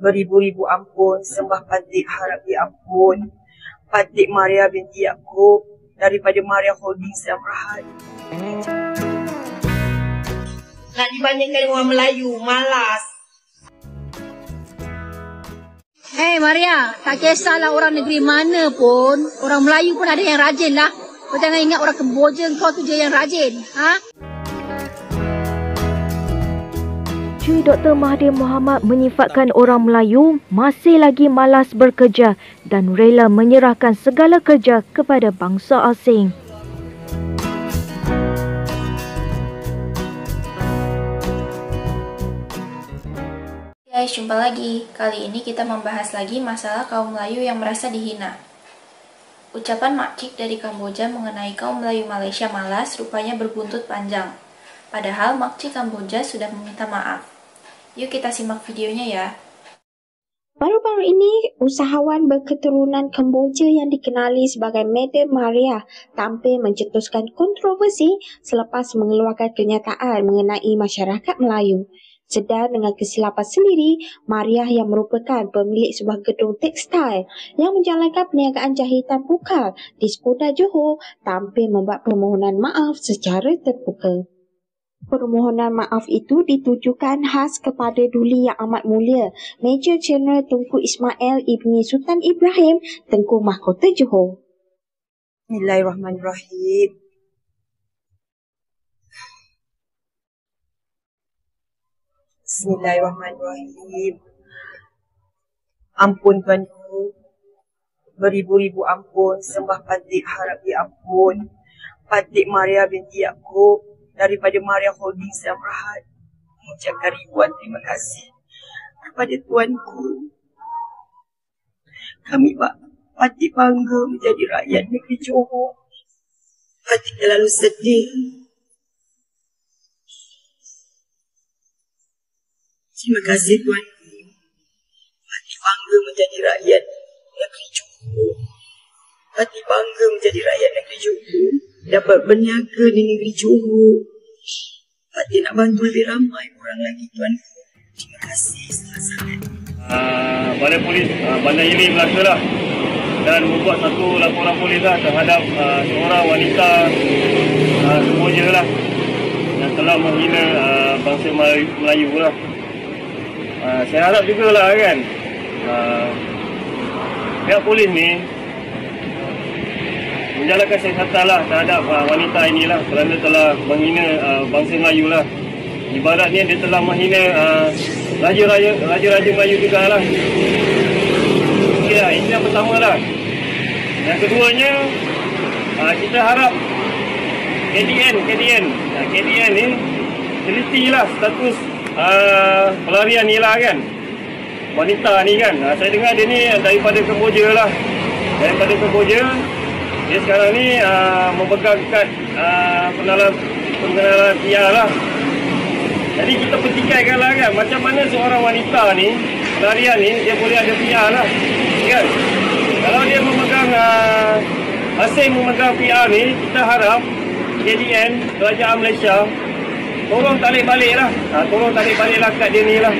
Beribu-ribu ampun, sembah Patik harap diampun. Patik Maria binti Yaakob daripada Maria Holdings dan Rahat. Nak dibandingkan dengan orang Melayu, malas. Maria, tak kisahlah orang negeri mana pun, orang Melayu pun ada yang rajin lah. Kau jangan ingat orang Kemboja kau tu je yang rajin. Cui Dr. Mahathir Mohamad menyifatkan orang Melayu masih lagi malas bekerja dan rela menyerahkan segala kerja kepada bangsa asing. Guys, jumpa lagi. Kali ini kita membahas lagi masalah kaum Melayu yang merasa dihina. Ucapan makcik dari Kamboja mengenai kaum Melayu Malaysia malas rupanya berbuntut panjang. Padahal makcik Kamboja sudah meminta maaf. Yuk kita simak videonya ya. Baru-baru ini, usahawan berketurunan Kamboja yang dikenali sebagai Madam Maria tampil mencetuskan kontroversi selepas mengeluarkan kenyataan mengenai masyarakat Melayu. Sedar dengan kesilapan sendiri, Maria yang merupakan pemilik sebuah gedung tekstil yang menjalankan perniagaan jahitan pukal di Skoda Johor tampil membuat permohonan maaf secara terbuka. Permohonan maaf itu ditujukan khas kepada Duli Yang Amat Mulia Major Jeneral Tunku Ismail Ibni Sultan Ibrahim Tengku Mahkota Johor. Bismillahirrahmanirrahim. Bismillahirrahmanirrahim. Ampun Tuanku, beribu-ribu ampun, sembah Patik harap diampun. Patik Maria binti Yaakob daripada Maria Holdings dan Rahat mengucapkan ribuan terima kasih kepada Tuanku. Kami Patik bangga menjadi rakyat negeri Johor. Patik terlalu sedih. Terima kasih Tuanku. Patik bangga menjadi rakyat negeri Johor. Patik bangga menjadi rakyat negeri Johor. Dapat berniaga di negeri Johor. Patik nak bantu lebih ramai orang lagi Tuanku. Terima kasih sangat-sangat. Balai Polis Bandar Hili Melaka lah, dan membuat satu laporan polis lah terhadap seorang wanita Kamboja lah yang telah menghina bangsa Melayu lah. Saya harap jugalah kan pihak polis ni menjalankan siasatan lah terhadap wanita inilah kerana telah menghina bangsa Melayu lah. Ibaratnya dia telah menghina raja-raja Melayu juga lah. Ini yang pertama lah. Yang keduanya, kita harap KDN ni telitilah status pelarian ni lah kan. Wanita ni kan, saya dengar dia ni daripada Kamboja lah. Daripada Kamboja, dia sekarang ni memegang kad pengenalan PR lah. Jadi kita pertikaikan lah kan, macam mana seorang wanita ni, pelarian ni, dia boleh ada PR lah kan. Kalau dia memegang asing memegang PR ni, kita harap KDN, Kerajaan Malaysia, tolong tarik balik lah. Tolong tarik balik lah kad dia ni lah.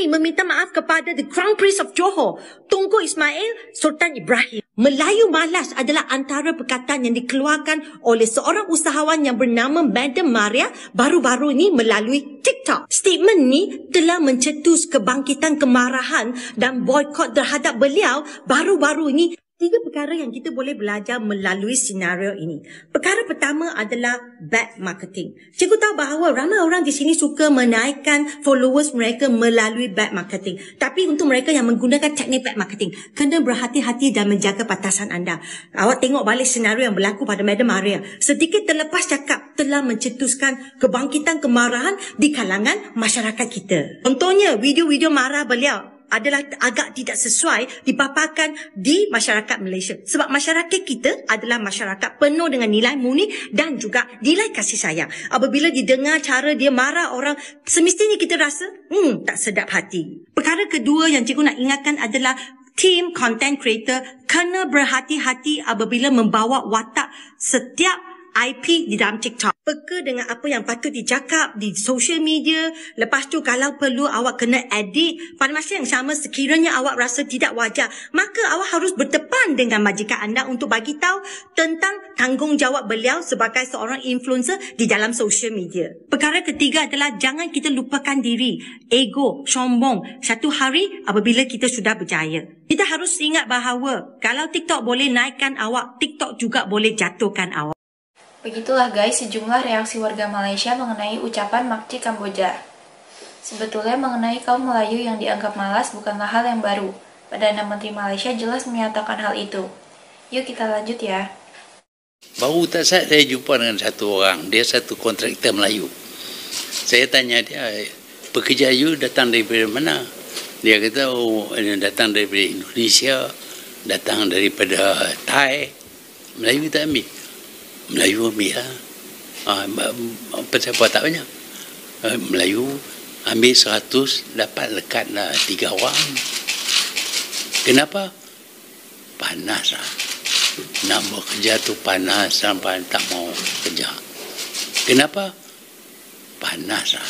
Meminta maaf kepada The Crown Prince of Johor, Tunku Ismail Sultan Ibrahim. Melayu malas adalah antara perkataan yang dikeluarkan oleh seorang usahawan yang bernama Madam Maria baru-baru ini melalui TikTok. Statement ni telah mencetus kebangkitan kemarahan dan boikot terhadap beliau baru-baru ini. 3 perkara yang kita boleh belajar melalui senario ini. Perkara pertama adalah bad marketing. Cikgu tahu bahawa ramai orang di sini suka menaikkan followers mereka melalui bad marketing. Tapi untuk mereka yang menggunakan teknik bad marketing, kena berhati-hati dan menjaga batasan anda. Awak tengok balik senario yang berlaku pada Madam Maria. Sedikit terlepas cakap telah mencetuskan kebangkitan kemarahan di kalangan masyarakat kita. Contohnya, video-video marah beliau adalah agak tidak sesuai dipaparkan di masyarakat Malaysia. Sebab masyarakat kita adalah masyarakat penuh dengan nilai murni dan juga nilai kasih sayang. Apabila didengar cara dia marah orang, semestinya kita rasa tak sedap hati. Perkara kedua yang cikgu nak ingatkan adalah team content creator kena berhati-hati apabila membawa watak setiap IP di dalam TikTok. Peka dengan apa yang patut dicakap di social media. Lepas tu kalau perlu awak kena edit. Pada masa yang sama sekiranya awak rasa tidak wajar, maka awak harus bertepan dengan majikan anda untuk bagi tahu tentang tanggungjawab beliau sebagai seorang influencer di dalam social media. Perkara ketiga adalah jangan kita lupakan diri. Ego, sombong. Satu hari apabila kita sudah berjaya, kita harus ingat bahawa kalau TikTok boleh naikkan awak, TikTok juga boleh jatuhkan awak. Begitulah guys sejumlah reaksi warga Malaysia mengenai ucapan Makcik Kamboja. Sebetulnya mengenai kaum Melayu yang dianggap malas bukanlah hal yang baru. Perdana Menteri Malaysia jelas menyatakan hal itu. Yuk kita lanjut ya. Baru tak saya jumpa dengan satu orang, dia satu kontraktor Melayu. Saya tanya dia, pekerja you datang daripada mana? Dia kata, oh datang daripada Indonesia, datang daripada Thai. Melayu tak ambil. Melayu ambil lah. Pasal apa tak banyak? Melayu ambil 100, dapat lekat lah 3 orang. Kenapa? Panas lah. Nak bekerja tu panas sampai tak mau kerja. Kenapa? Panas lah.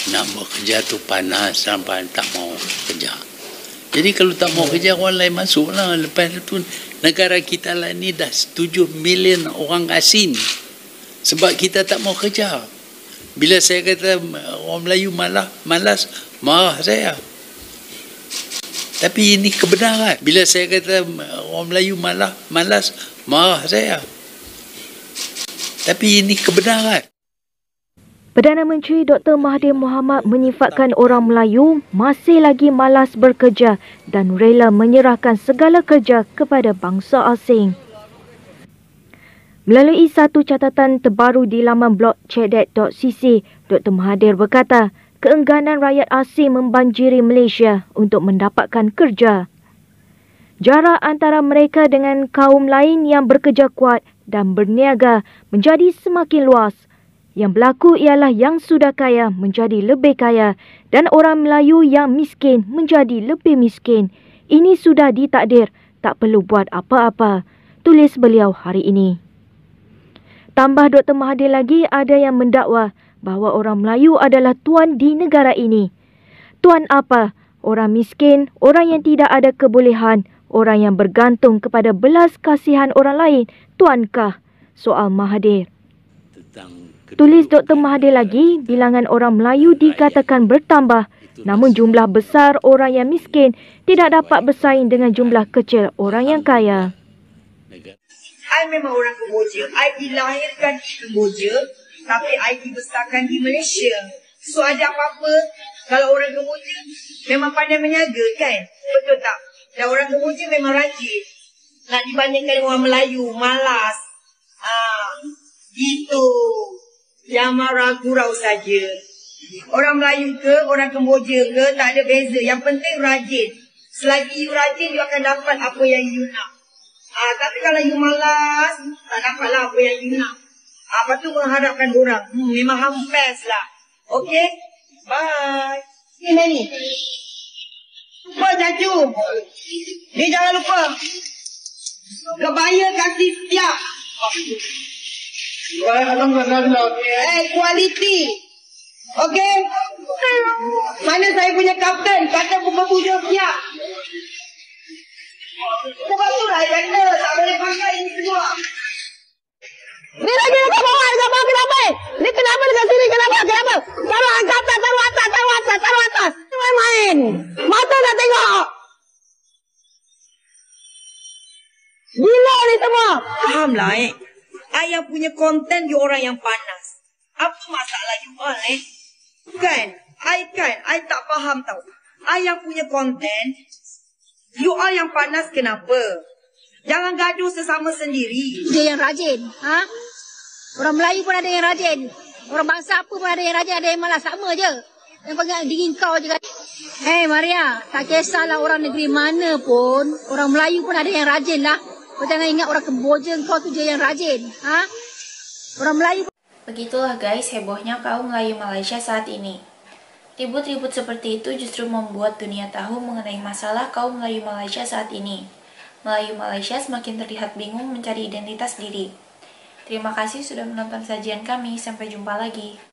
Nak bekerja tu panas sampai tak mau kerja. Jadi kalau tak mau kerja, orang lain masuk lah. Lepas tu negara kita lah ni dah 7 million orang asing. Sebab kita tak mau kerja. Bila saya kata orang Melayu malas, marah saya. Tapi ini kebenaran. Bila saya kata orang Melayu malas, marah saya. Tapi ini kebenaran. Perdana Menteri Dr. Mahathir Mohamad menyifatkan orang Melayu masih lagi malas bekerja dan rela menyerahkan segala kerja kepada bangsa asing. Melalui satu catatan terbaru di laman blog chedat.cc, Dr. Mahathir berkata, keengganan rakyat asing membanjiri Malaysia untuk mendapatkan kerja. Jarak antara mereka dengan kaum lain yang bekerja kuat dan berniaga menjadi semakin luas. Yang berlaku ialah yang sudah kaya menjadi lebih kaya dan orang Melayu yang miskin menjadi lebih miskin. Ini sudah ditakdir, tak perlu buat apa-apa, tulis beliau hari ini. Tambah Dr. Mahathir lagi, ada yang mendakwa bahawa orang Melayu adalah tuan di negara ini. Tuan apa? Orang miskin, orang yang tidak ada kebolehan, orang yang bergantung kepada belas kasihan orang lain. Tuankah? Soal Mahathir. Tulis Dr. Mahathir lagi, bilangan orang Melayu dikatakan bertambah, namun jumlah besar orang yang miskin tidak dapat bersaing dengan jumlah kecil orang yang kaya. I memang orang Kemboja. I dilahirkan di Kemboja, tapi I dibesarkan di Malaysia. So ada apa-apa, kalau orang Kemboja memang pandai menyaga kan? Betul tak? Dan orang Kemboja memang rajin. Nak dibandingkan orang Melayu, malas. Gitu. Yang marah gurau saja. Orang Melayu ke, orang Kemboja ke, tak ada beza. Yang penting rajin. Selagi you rajin, you akan dapat apa yang you nak. Tapi kalau you malas, tak dapatlah apa yang you nak. Apa tu mengharapkan orang? Memang hampers lah. Okay? Bye. Ni Manny. Lupa Jaju. Ni jangan lupa. Kebaya kasih setiap. Kualiti. Okey. Mana saya punya kapten? Kata buka-buka siap. Sebab tu lah kata tak boleh pakai ini semua. Ni lagi dekat bawah, kenapa? Ni kenapa dekat sini? Kenapa? Taruh atas. Main. Mata dah tengok. Gila ni semua. Fahamlah I yang punya konten you orang yang panas. Apa masalah you all Kan? I tak faham tau. I yang punya konten, you all yang panas kenapa? Jangan gaduh sesama sendiri. Dia yang rajin. Orang Melayu pun ada yang rajin. Orang bangsa apa pun ada yang rajin, ada yang malas. Sama je. Yang pengen dingin kau je kan. Maria, tak kisahlah orang negeri mana pun. Orang Melayu pun ada yang rajin lah. Kau jangan ingat orang Kemboja kau tu je yang rajin. Orang Melayu. Begitulah guys hebohnya kaum Melayu Malaysia saat ini. Ribut-ribut seperti itu justru membuat dunia tahu mengenai masalah kaum Melayu Malaysia saat ini. Melayu Malaysia semakin terlihat bingung mencari identitas diri. Terima kasih sudah menonton sajian kami. Sampai jumpa lagi.